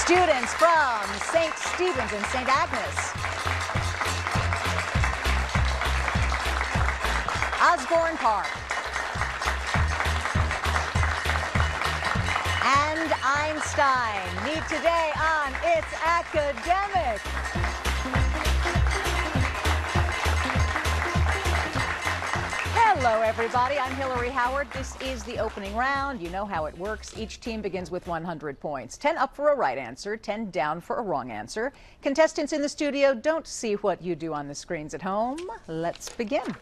Students from St. Stephen's and St. Agnes. Osbourn Park. And Einstein meet today on It's Academic. Hello, everybody. I'm Hillary Howard. This is the opening round. You know how it works. Each team begins with 100 points. 10 up for a right answer, 10 down for a wrong answer. Contestants in the studio don't see what you do on the screens at home. Let's begin.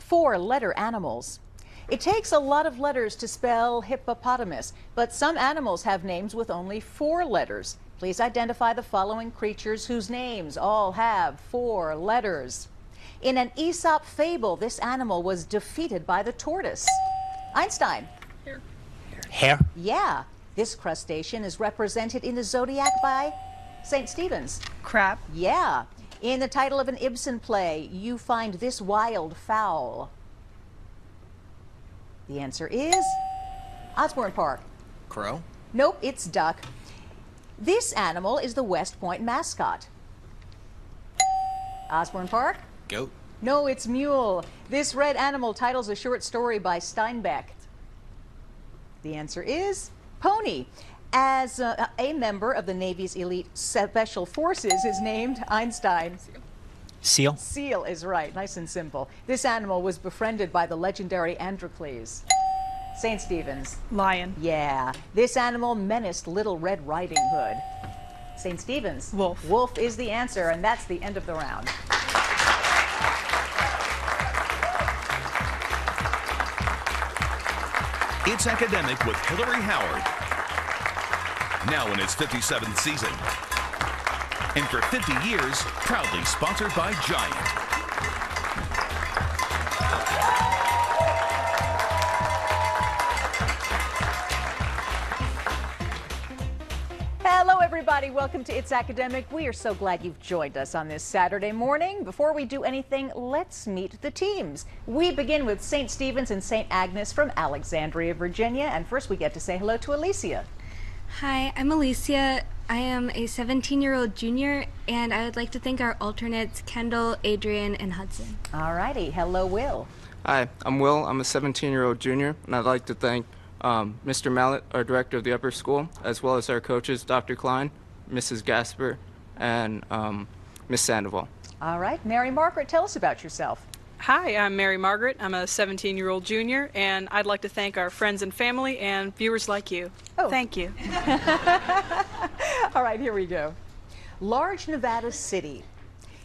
4-letter animals. It takes a lot of letters to spell hippopotamus, but some animals have names with only 4 letters. Please identify the following creatures whose names all have 4 letters. In an Aesop fable, this animal was defeated by the tortoise. Einstein. Hare. Yeah. This crustacean is represented in the zodiac by St. Stephen's. Crab. Yeah. In the title of an Ibsen play, you find this wild fowl. The answer is Osbourn Park. Crow. Nope, it's duck. This animal is the West Point mascot. Osbourn Park? Goat. No, it's mule. This red animal titles a short story by Steinbeck. The answer is pony. As a member of the Navy's elite special forces is named Einstein. Seal. Seal is right, nice and simple. This animal was befriended by the legendary Androcles. St. Stephen's. Lion. Yeah, this animal menaced Little Red Riding Hood. St. Stephen's. Wolf. Wolf is the answer, and that's the end of the round. It's Academic with Hillary Howard. Now in its 57th season. And for 50 years, proudly sponsored by Giant. Hello, everybody. Welcome to It's Academic. We are so glad you've joined us on this Saturday morning. Before we do anything, let's meet the teams. We begin with St. Stephen's and St. Agnes from Alexandria, Virginia. And first, we get to say hello to Alicia. Hi, I'm Alicia. I am a 17-year-old junior, and I would like to thank our alternates, Kendall, Adrian, and Hudson. All righty. Hello, Will. Hi, I'm Will. I'm a 17-year-old junior, and I'd like to thank Mr. Mallet, our director of the upper school, as well as our coaches, Dr. Klein, Mrs. Gasper, and Miss Sandoval. All right. Mary Margaret, tell us about yourself. Hi, I'm Mary Margaret. I'm a 17-year-old junior, and I'd like to thank our friends and family and viewers like you. Oh. Thank you. All right, here we go. Large Nevada city.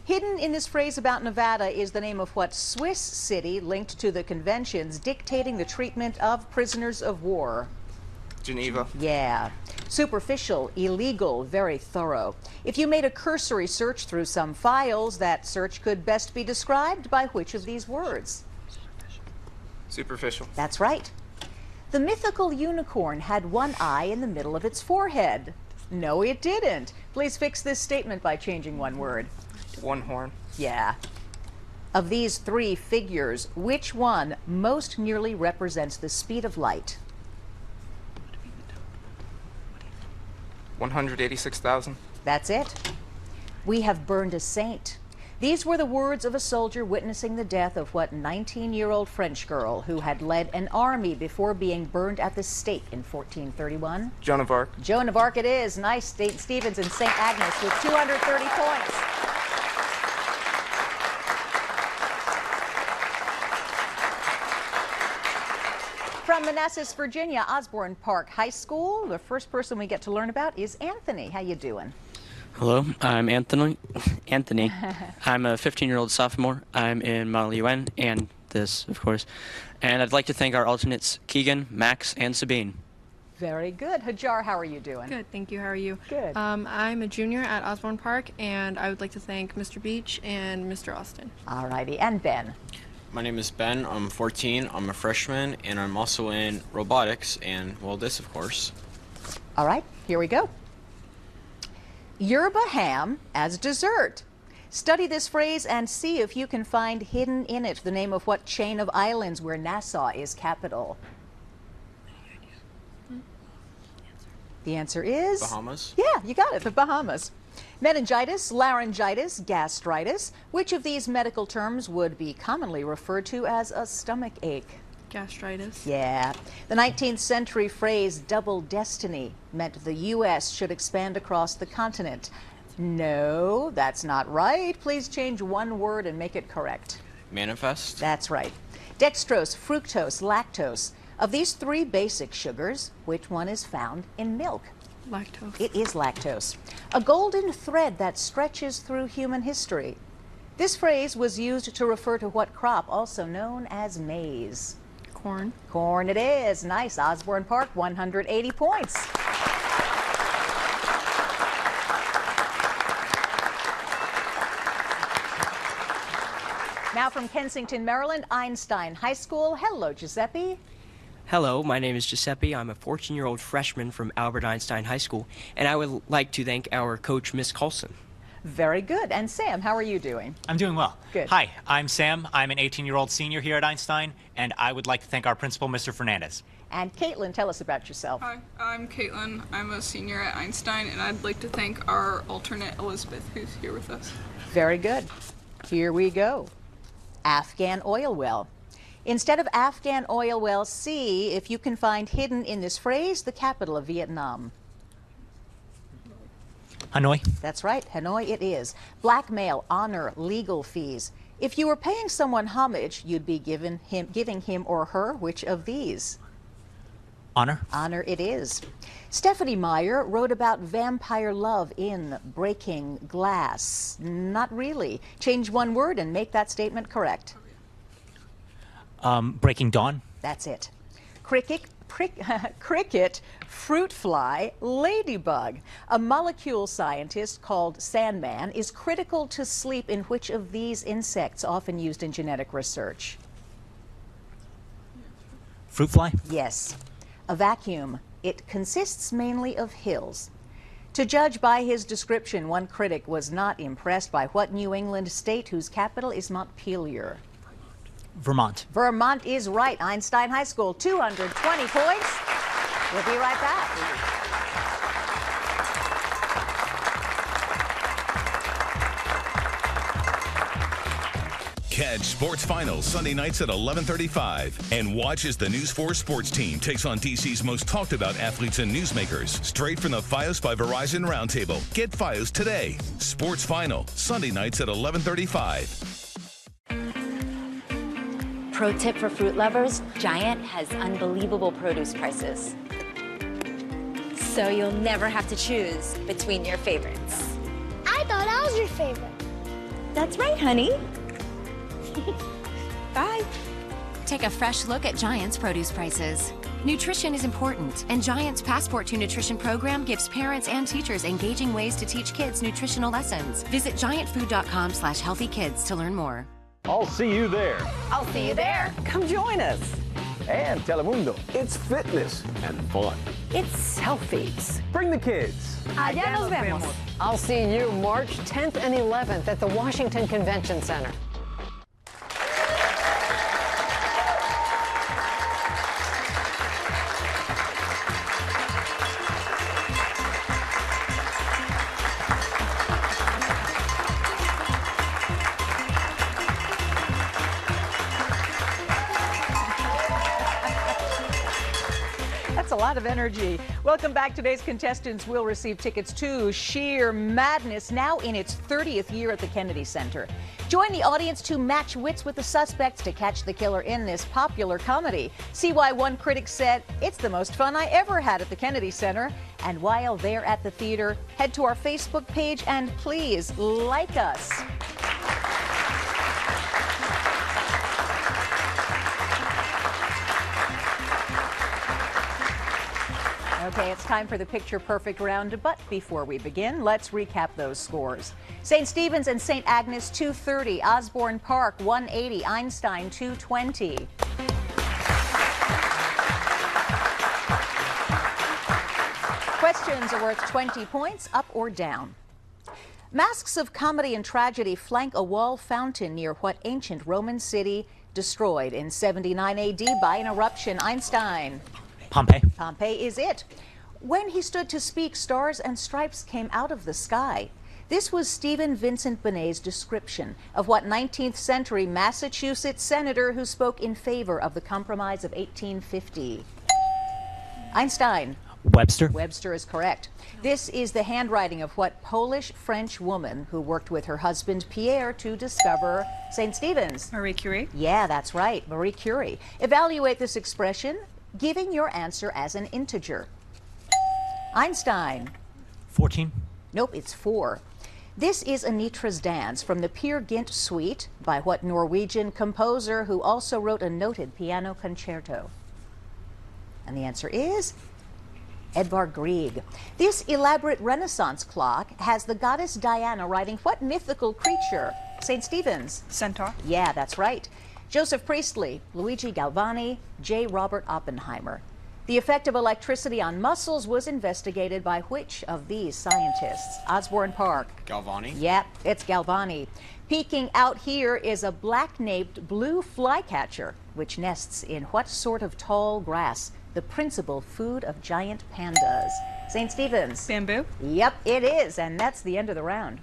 Hidden in this phrase about Nevada is the name of what Swiss city linked to the conventions dictating the treatment of prisoners of war? Geneva. Yeah. Superficial, illegal, very thorough. If you made a cursory search through some files, that search could best be described by which of these words? Superficial. That's right. The mythical unicorn had one eye in the middle of its forehead. No, it didn't. Please fix this statement by changing one word. One horn. Yeah. Of these 3 figures, which one most nearly represents the speed of light? 186,000. That's it. We have burned a saint. These were the words of a soldier witnessing the death of what 19-year-old French girl who had led an army before being burned at the stake in 1431? Joan of Arc. Joan of Arc it is. Nice. St. Stephen's and St. Agnes with 230 points. From Manassas, Virginia, Osbourn Park High School. The first person we get to learn about is Anthony. How you doing? Hello, I'm Anthony. I'm a 15-year-old sophomore. I'm in Model UN and this, of course. And I'd like to thank our alternates, Keegan, Max, and Sabine. Very good. Hajar, how are you doing? Good, thank you. How are you? Good. I'm a junior at Osbourn Park, and I would like to thank Mr. Beach and Mr. Austin. All righty. And Ben? My name is Ben. I'm 14. I'm a freshman, and I'm also in robotics and, well, this, of course. All right, here we go. Yerba ham as dessert. Study this phrase and see if you can find hidden in it the name of what chain of islands where Nassau is capital. The answer is? Bahamas. Yeah, you got it, the Bahamas. Meningitis, laryngitis, gastritis. Which of these medical terms would be commonly referred to as a stomach ache? Gastritis. Yeah. The 19th century phrase double destiny meant the U.S. should expand across the continent. No, that's not right. Please change one word and make it correct. Manifest. That's right. Dextrose, fructose, lactose. Of these three basic sugars, which one is found in milk? Lactose. It is lactose. A golden thread that stretches through human history. This phrase was used to refer to what crop, also known as maize? Corn. Corn it is. Nice. Osbourn Park, 180 points. Now from Kensington, Maryland, Einstein High School. Hello, Giuseppe. Hello, my name is Giuseppe. I'm a 14-year-old freshman from Albert Einstein High School, and I would like to thank our coach, Miss Coulson. Very good. And Sam, how are you doing? I'm doing well. Good. Hi, I'm Sam. I'm an 18-year-old senior here at Einstein, and I would like to thank our principal, Mr. Fernandez. And Caitlin, tell us about yourself. Hi, I'm Caitlin. I'm a senior at Einstein, and I'd like to thank our alternate, Elizabeth, who's here with us. Very good. Here we go. Afghan oil well. Instead of Afghan oil well, see if you can find hidden in this phrase the capital of Vietnam. Hanoi. That's right, Hanoi it is. Blackmail, honor, legal fees. If you were paying someone homage, you'd be giving him or her which of these? Honor. Honor it is. Stephanie Meyer wrote about vampire love in Breaking Glass. Not really. Change one word and make that statement correct. Breaking Dawn. That's it. Cricket, fruit fly, ladybug. A molecule scientist called Sandman is critical to sleep in which of these insects often used in genetic research? Fruit fly. Yes. A vacuum. It consists mainly of hills. To judge by his description, one critic was not impressed by what New England state whose capital is Montpelier? Vermont. Vermont is right. Einstein High School, 220 points. We'll be right back. Catch Sports Finals Sunday nights at 11:35 and watch as the News 4 sports team takes on DC's most talked about athletes and newsmakers straight from the Fios by Verizon Roundtable. Get Fios today. Sports Final Sunday nights at 11:35. Pro tip for fruit lovers, Giant has unbelievable produce prices. So you'll never have to choose between your favorites. I thought I was your favorite. That's right, honey. Bye. Take a fresh look at Giant's produce prices. Nutrition is important, and Giant's Passport to Nutrition program gives parents and teachers engaging ways to teach kids nutritional lessons. Visit giantfood.com/healthykids to learn more. I'll see you there. I'll see you there. Come join us. And Telemundo, it's fitness and fun. It's selfies. Bring the kids. Allá nos vemos. I'll see you March 10th and 11th at the Washington Convention Center. A lot of energy. Welcome back. Today's contestants will receive tickets to Sheer Madness, now in its 30th year at the Kennedy Center. Join the audience to match wits with the suspects to catch the killer in this popular comedy. See why one critic said, "It's the most fun I ever had at the Kennedy Center." And while they're at the theater, head to our Facebook page and please like us. Okay, it's time for the Picture Perfect round, but before we begin, let's recap those scores. St. Stephen's and St. Agnes, 230. Osbourn Park, 180. Einstein, 220. Questions are worth 20 points, up or down. Masks of comedy and tragedy flank a wall fountain near what ancient Roman city destroyed in 79 AD by an eruption? Einstein. Pompeii. Pompeii is it. When he stood to speak, stars and stripes came out of the sky. This was Stephen Vincent Benet's description of what 19th century Massachusetts senator who spoke in favor of the Compromise of 1850. Einstein. Webster. Webster is correct. This is the handwriting of what Polish-French woman who worked with her husband Pierre to discover St. Stephen's? Marie Curie. Yeah, that's right, Marie Curie. Evaluate this expression, giving your answer as an integer. Einstein. 14. Nope, it's 4. This is Anitra's Dance from the Peer Gynt Suite by what Norwegian composer who also wrote a noted piano concerto? And the answer is Edvard Grieg. This elaborate Renaissance clock has the goddess Diana riding what mythical creature? St. Stephen's? Centaur. Yeah, that's right. Joseph Priestley, Luigi Galvani, J. Robert Oppenheimer. The effect of electricity on muscles was investigated by which of these scientists? Osbourn Park. Galvani. Yep, it's Galvani. Peeking out here is a black-naped blue flycatcher, which nests in what sort of tall grass? The principal food of giant pandas. St. Stephen's. Bamboo. Yep, it is, and that's the end of the round.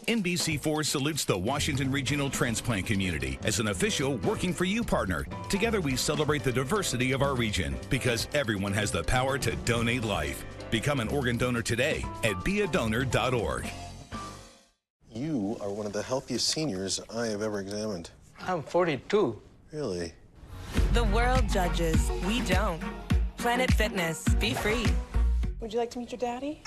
NBC4 salutes the Washington Regional Transplant Community as an official Working for You partner. Together we celebrate the diversity of our region because everyone has the power to donate life. Become an organ donor today at beadonor.org. You are one of the healthiest seniors I have ever examined. I'm 42. Really? The world judges, we don't. Planet Fitness, be free. Would you like to meet your daddy?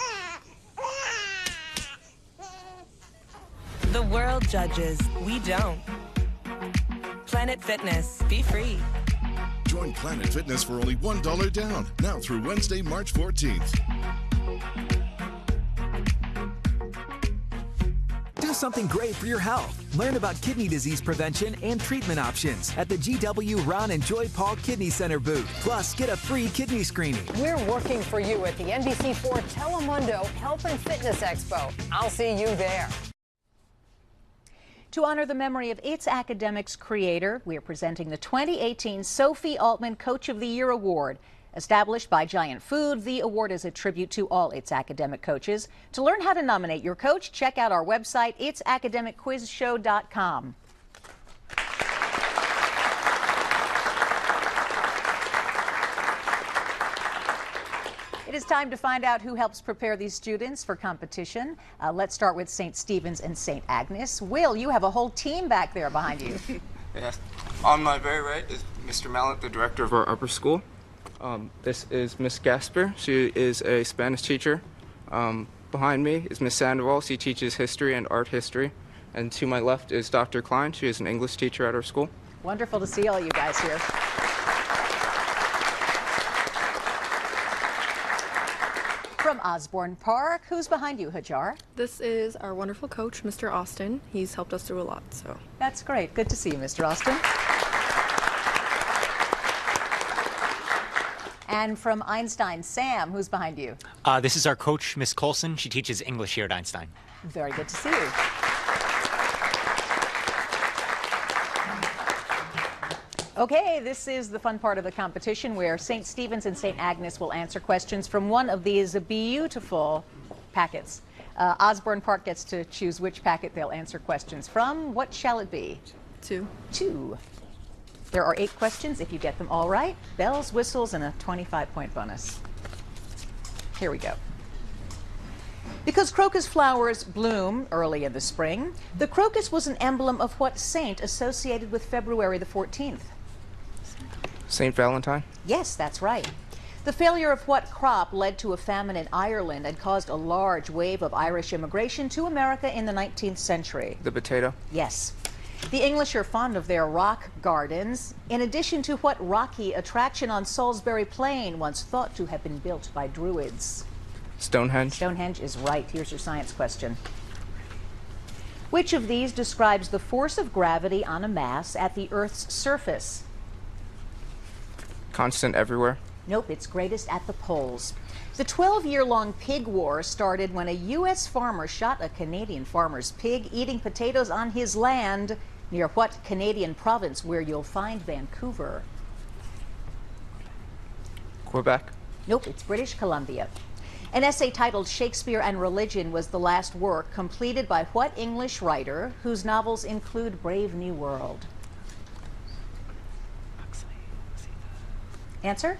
The world judges, we don't. Planet Fitness, be free. Join Planet Fitness for only $1 down, now through Wednesday, March 14th. Do something great for your health. Learn about kidney disease prevention and treatment options at the GW Ron and Joy Paul Kidney Center booth. Plus, get a free kidney screening. We're working for you at the NBC4 Telemundo Health and Fitness Expo. I'll see you there. To honor the memory of its academics creator, we are presenting the 2018 Sophie Altman Coach of the Year Award. Established by Giant Food, the award is a tribute to all its academic coaches. To learn how to nominate your coach, check out our website, itsacademicquizshow.com. It is time to find out who helps prepare these students for competition. Let's start with St. Stephen's and St. Agnes. Will, you have a whole team back there behind you. Yes. On my very right is Mr. Mallet, the director of our upper school. This is Miss Gasper. She is a Spanish teacher. Behind me is Miss Sandoval. She teaches history and art history. And to my left is Dr. Klein. She is an English teacher at our school. Wonderful to see all you guys here. From Osbourn Park, who's behind you, Hajar? This is our wonderful coach, Mr. Austin. He's helped us through a lot, so. That's great. Good to see you, Mr. Austin. And from Einstein, Sam, who's behind you? This is our coach, Miss Colson. She teaches English here at Einstein. Very good to see you. Okay, this is the fun part of the competition where St. Stephen's and St. Agnes will answer questions from one of these beautiful packets. Osbourn Park gets to choose which packet they'll answer questions from. What shall it be? 2. 2. There are 8 questions. If you get them all right, bells, whistles, and a 25-point bonus. Here we go. Because crocus flowers bloom early in the spring, the crocus was an emblem of what saint associated with February the 14th? St. Valentine? Yes, that's right. The failure of what crop led to a famine in Ireland and caused a large wave of Irish immigration to America in the 19th century? The potato? Yes. The English are fond of their rock gardens, in addition to what rocky attraction on Salisbury Plain once thought to have been built by Druids? Stonehenge? Stonehenge is right. Here's your science question. Which of these describes the force of gravity on a mass at the Earth's surface? Constant everywhere? Nope, it's greatest at the polls. The 12-year-long pig war started when a U.S. farmer shot a Canadian farmer's pig eating potatoes on his land near what Canadian province where you'll find Vancouver? Quebec. Nope, it's British Columbia. An essay titled Shakespeare and Religion was the last work completed by what English writer whose novels include Brave New World? Answer?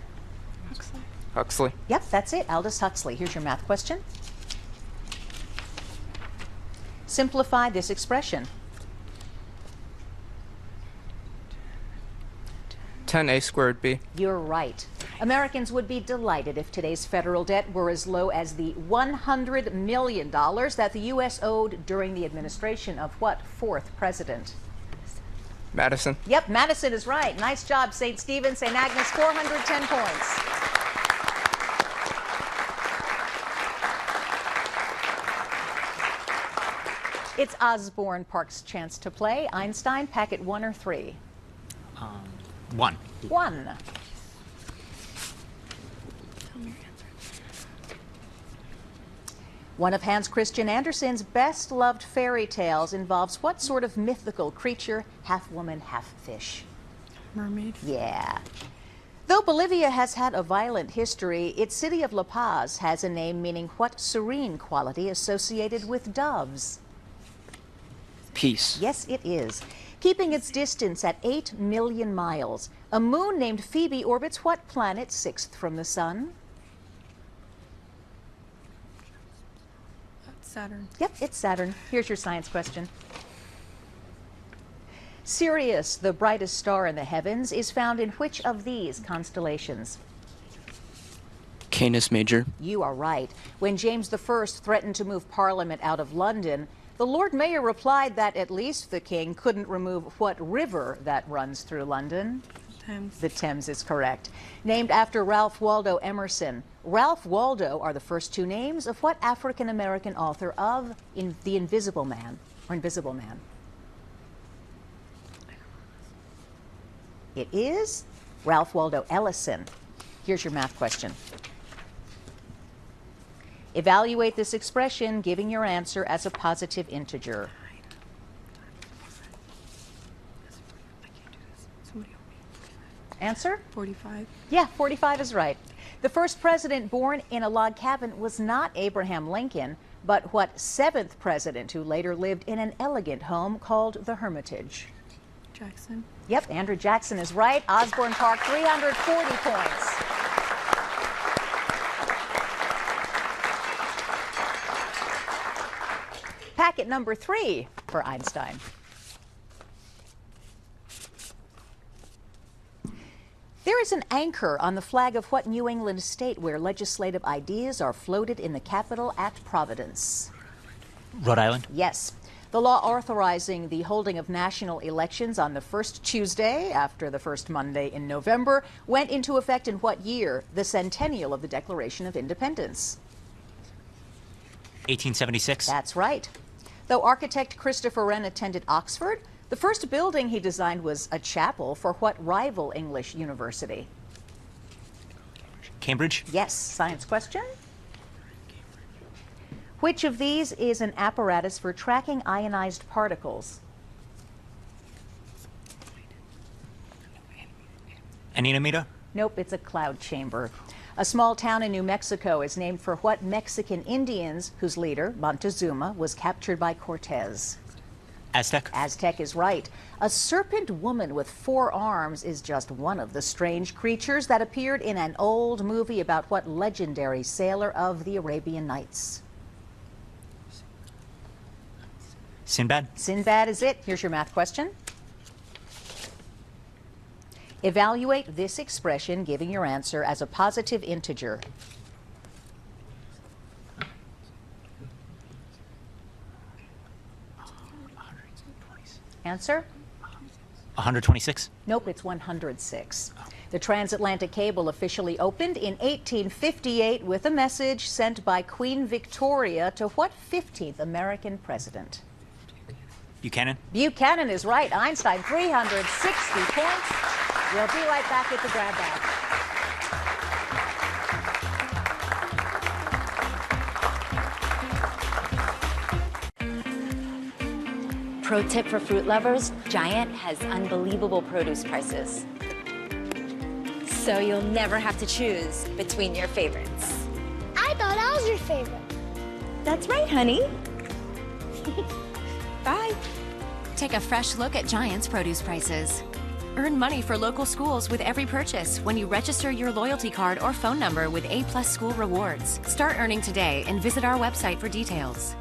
Huxley. Yep, that's it. Aldous Huxley. Here's your math question. Simplify this expression. 10a squared b. You're right. Americans would be delighted if today's federal debt were as low as the $100 million that the U.S. owed during the administration of what fourth president? Madison. Yep, Madison is right. Nice job, St. Stephen. St. Agnes, 410 points. It's Osbourn Park's chance to play. Einstein, packet 1 or 3? 1. 1. One of Hans Christian Andersen's best-loved fairy tales involves what sort of mythical creature, half woman, half fish? Mermaid. Yeah. Though Bolivia has had a violent history, its city of La Paz has a name meaning what serene quality associated with doves? Peace. Yes, it is. Keeping its distance at 8 million miles, a moon named Phoebe orbits what planet 6th from the sun? Saturn. Yep, it's Saturn. Here's your science question. Sirius, the brightest star in the heavens, is found in which of these constellations? Canis Major. You are right. When James I threatened to move Parliament out of London, the Lord Mayor replied that at least the king couldn't remove what river that runs through London? Thames. The Thames is correct. Named after Ralph Waldo Emerson. Ralph Waldo are the first two names of what African-American author of The Invisible Man, or Invisible Man? It is Ralph Waldo Ellison. Here's your math question. Evaluate this expression, giving your answer as a positive integer. Answer? 45. Yeah, 45 is right. The first president born in a log cabin was not Abraham Lincoln, but what 7th president who later lived in an elegant home called the Hermitage? Jackson. Yep, Andrew Jackson is right. Osbourn Park, 340 points. Packet number 3 for Einstein. There is an anchor on the flag of what New England state where legislative ideas are floated in the Capitol at Providence? Rhode Island? Yes. The law authorizing the holding of national elections on the first Tuesday after the first Monday in November went into effect in what year? The centennial of the Declaration of Independence. 1876? That's right. Though architect Christopher Wren attended Oxford, the first building he designed was a chapel for what rival English university? Cambridge? Yes. Science question. Which of these is an apparatus for tracking ionized particles? Anemometer? Nope, it's a cloud chamber. A small town in New Mexico is named for what Mexican Indians whose leader, Montezuma, was captured by Cortez? Aztec? Aztec is right. A serpent woman with 4 arms is just one of the strange creatures that appeared in an old movie about what legendary sailor of the Arabian Nights? Sinbad? Sinbad is it. Here's your math question. Evaluate this expression, giving your answer as a positive integer. Answer? 126? Nope, it's 106. The transatlantic cable officially opened in 1858 with a message sent by Queen Victoria to what 15th American president? Buchanan? Buchanan is right. Einstein, 360 points. We'll be right back with the grab bag. Pro tip for fruit lovers, Giant has unbelievable produce prices. So you'll never have to choose between your favorites. I thought I was your favorite. That's right, honey. Bye. Take a fresh look at Giant's produce prices. Earn money for local schools with every purchase when you register your loyalty card or phone number with A+ School Rewards. Start earning today and visit our website for details.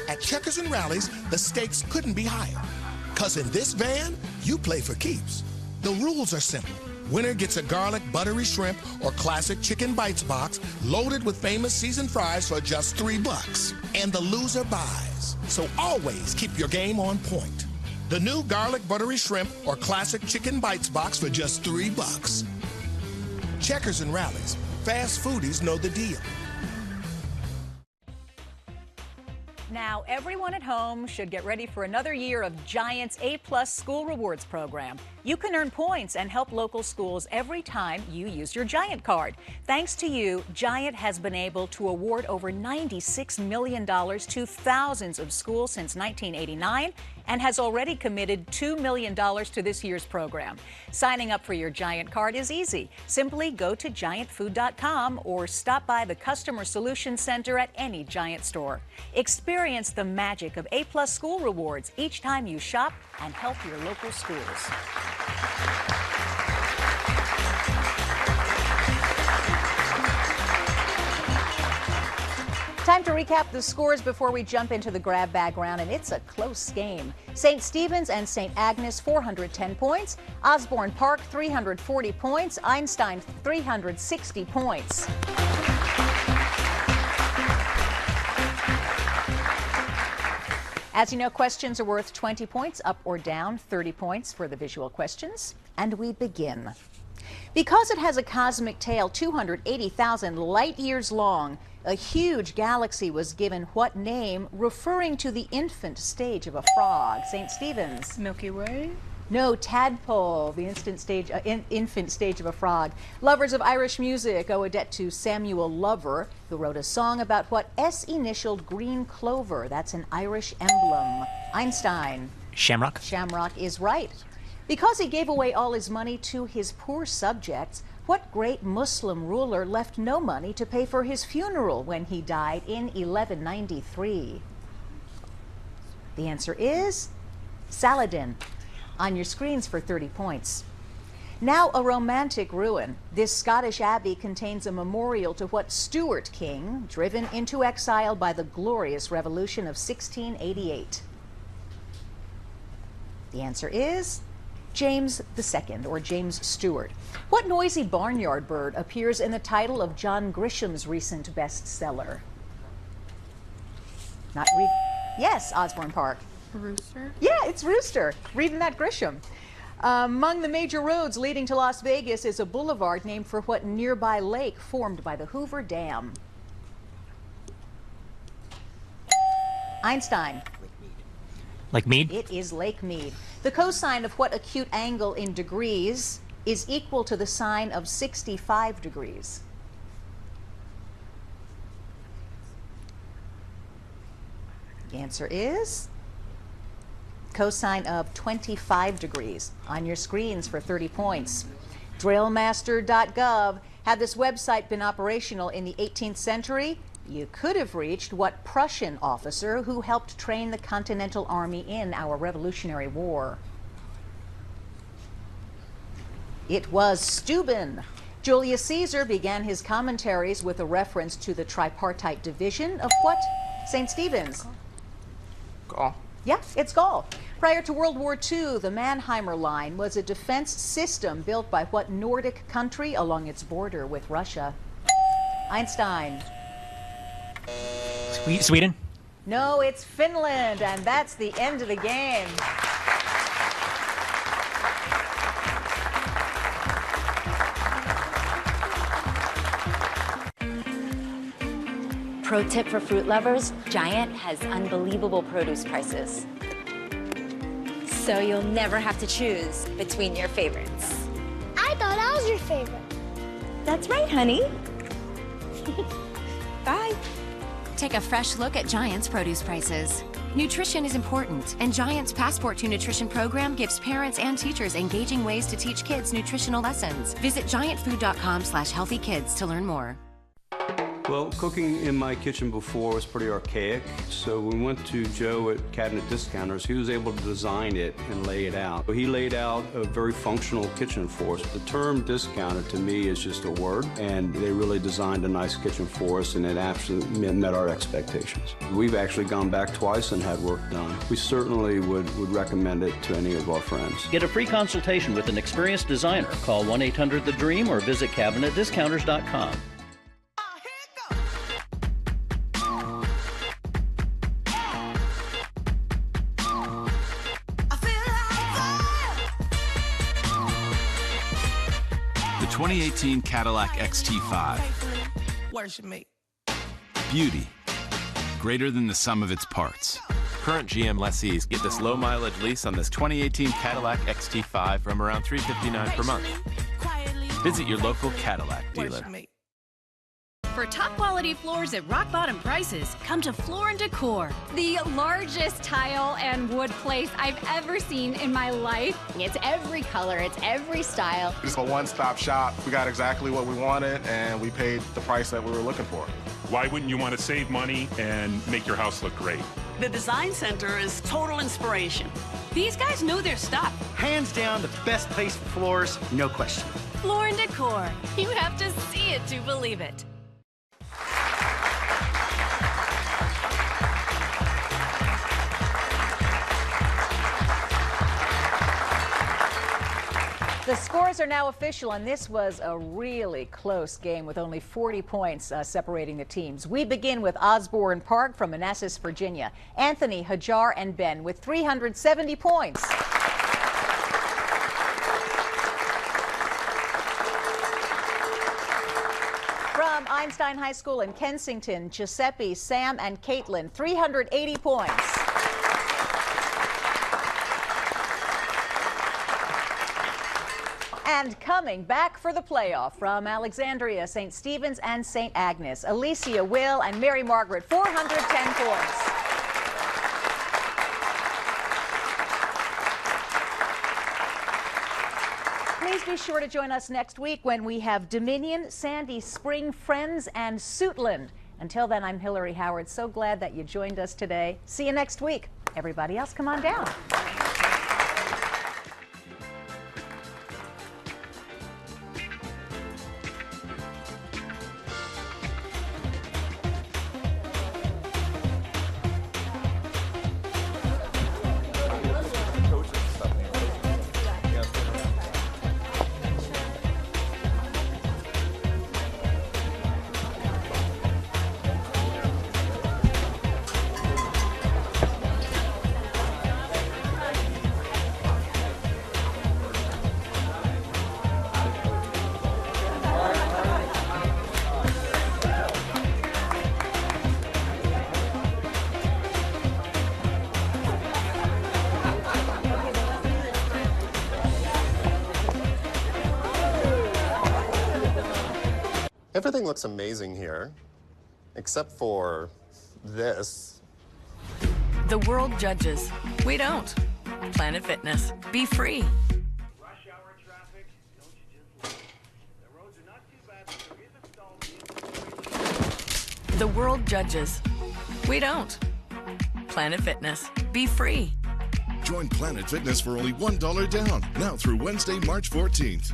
At Checkers and Rallies, the stakes couldn't be higher. Because in this van, you play for keeps. The rules are simple. Winner gets a garlic buttery shrimp or classic chicken bites box loaded with famous seasoned fries for just $3. And the loser buys. So always keep your game on point. The new garlic buttery shrimp or classic chicken bites box for just $3. Checkers and Rallies. Fast foodies know the deal. Now, everyone at home should get ready for another year of Giant's A+ School Rewards program. You can earn points and help local schools every time you use your Giant card. Thanks to you, Giant has been able to award over $96 million to thousands of schools since 1989 and has already committed $2 million to this year's program. Signing up for your Giant card is easy. Simply go to giantfood.com or stop by the Customer Solutions Center at any Giant store. Experience the magic of A+ School Rewards each time you shop and help your local schools. Time to recap the scores before we jump into the grab bag round, and it's a close game. St. Stephen's and St. Agnes, 410 points. Osbourn Park, 340 points. Einstein, 360 points. As you know, questions are worth 20 points, up or down, 30 points for the visual questions. And we begin. Because it has a cosmic tail 280,000 light years long, a huge galaxy was given what name referring to the infant stage of a frog? St. Stephen's. Milky Way? No, tadpole, the infant stage of a frog. Lovers of Irish music owe a debt to Samuel Lover, who wrote a song about what S initialed green clover. That's an Irish emblem. Einstein. Shamrock. Shamrock is right. Because he gave away all his money to his poor subjects, what great Muslim ruler left no money to pay for his funeral when he died in 1193? The answer is Saladin. On your screens for 30 points. Now a romantic ruin, this Scottish abbey contains a memorial to what Stuart king, driven into exile by the glorious revolution of 1688? The answer is James II, or James Stewart. What noisy barnyard bird appears in the title of John Grisham's recent bestseller? Yes, Osbourn Park. Rooster? Yeah, it's Rooster. Reading that Grisham. Among the major roads leading to Las Vegas is a boulevard named for what nearby lake formed by the Hoover Dam? Einstein. Lake Mead? It is Lake Mead. The cosine of what acute angle in degrees is equal to the sine of 65 degrees? The answer is cosine of 25 degrees. On your screens for 30 points. Drillmaster.gov. Had this website been operational in the 18th century, you could have reached what Prussian officer who helped train the Continental Army in our Revolutionary War? It was Steuben. Julius Caesar began his commentaries with a reference to the tripartite division of what? St. Stephen's. Gaul. Yeah, it's Gaul. Prior to World War II, the Mannheimer Line was a defense system built by what Nordic country along its border with Russia? Einstein. Sweden? No, it's Finland, and that's the end of the game. Pro tip for fruit lovers, Giant has unbelievable produce prices. So you'll never have to choose between your favorites. I thought I was your favorite. That's right, honey. Bye. take a fresh look at Giant's produce prices. Nutrition is important, and Giant's Passport to Nutrition program gives parents and teachers engaging ways to teach kids nutritional lessons. Visit giantfood.com/healthykids to learn more. Well, cooking in my kitchen before was pretty archaic, so we went to Joe at Cabinet Discounters. He was able to design it and lay it out. He laid out a very functional kitchen for us. The term discounter to me is just a word, and they really designed a nice kitchen for us, and it absolutely met our expectations. We've actually gone back twice and had work done. We certainly would recommend it to any of our friends. Get a free consultation with an experienced designer. Call 1-800-THE-DREAM or visit CabinetDiscounters.com. The 2018 Cadillac XT5. Worship me. Beauty, greater than the sum of its parts. Current GM lessees get this low mileage lease on this 2018 Cadillac XT5 from around $359 per month. Visit your local Cadillac dealer. For top quality floors at rock bottom prices, come to Floor & Decor. The largest tile and wood place I've ever seen in my life. It's every color, it's every style. It's a one-stop shop. We got exactly what we wanted, and we paid the price that we were looking for. Why wouldn't you want to save money and make your house look great? The Design Center is total inspiration. These guys know their stuff. Hands down, the best place for floors, no question. Floor & Decor. You have to see it to believe it. The scores are now official, and this was a really close game with only 40 points separating the teams. We begin with Osbourn Park from Manassas, Virginia. Anthony, Hajar, and Ben with 370 points. From Einstein High School in Kensington, Giuseppe, Sam, and Caitlin, 380 points. And coming back for the playoff from Alexandria, St. Stephen's, and St. Agnes, Alicia, Will, and Mary Margaret, 410 points. Please be sure to join us next week when we have Dominion, Sandy Spring, Friends, and Suitland. Until then, I'm Hillary Howard. So glad that you joined us today. See you next week. Everybody else, come on down. Everything looks amazing here, except for this. The world judges. We don't. Planet Fitness. Be free. The world judges. We don't. Planet Fitness. Be free. Join Planet Fitness for only $1 down, now through Wednesday, March 14th.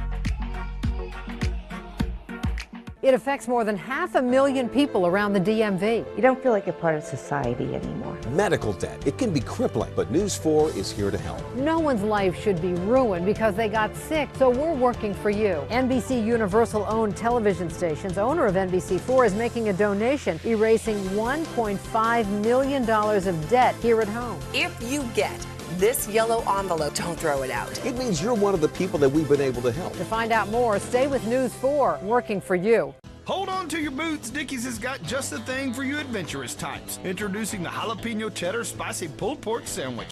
It affects more than 500,000 people around the DMV. You don't feel like you're part of society anymore. Medical debt. It can be crippling, but News 4 is here to help. No one's life should be ruined because they got sick, so we're working for you. NBC Universal-owned television stations, owner of NBC4, is making a donation, erasing $1.5 million of debt here at home. If you get this yellow envelope, don't throw it out. It means you're one of the people that we've been able to help. To find out more, stay with News 4, working for you. Hold on to your boots. Dickies has got just the thing for you adventurous types. Introducing the jalapeno cheddar spicy pulled pork sandwich.